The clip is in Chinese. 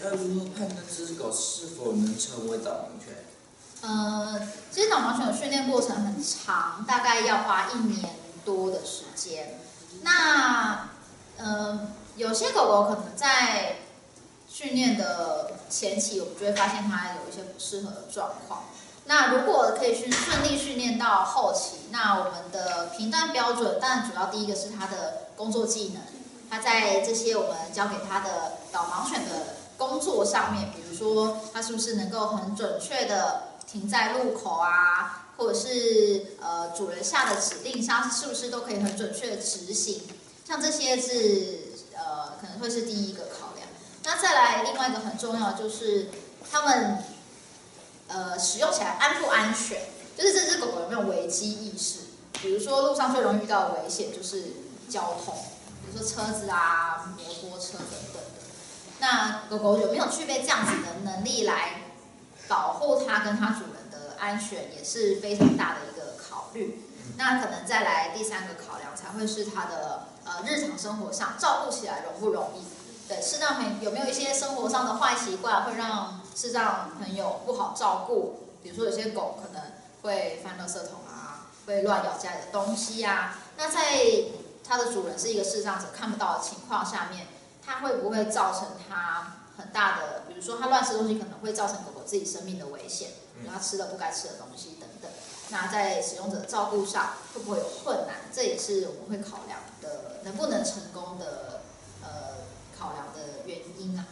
那如何判断这只狗是否能成为导盲犬？其实导盲犬的训练过程很长，大概要花1年多的时间。那有些狗狗可能在训练的前期，我们就会发现它有一些不适合的状况。那如果可以顺利训练到后期，那我们的评断标准，当然主要第一个是它的工作技能，它在这些我们教给它的导盲犬的工作上面，比如说它是不是能够很准确的停在路口啊，或者是主人下的指令上是不是都可以很准确的执行，像这些是可能会是第一个考量。那再来另外一个很重要的就是他们使用起来安不安全，就是这只狗狗有没有危机意识。比如说路上最容易遇到的危险就是交通，比如说车子啊、摩托车等等的。那狗狗有没有具备这样子的能力来保护它跟它主人的安全，也是非常大的一个考虑。那可能再来第3个考量才会是它的日常生活上照顾起来容不容易。对，视障朋友有没有一些生活上的坏习惯会让视障朋友不好照顾？比如说有些狗可能会翻垃圾桶啊，会乱咬家里的东西啊。那在它的主人是一个视障者看不到的情况下面，它会不会造成它很大的，比如说它乱吃东西可能会造成狗狗自己生命的危险，它吃了不该吃的东西等等。那在使用者的照顾上会不会有困难？这也是我们会考量的，能不能成功的考量的原因啊。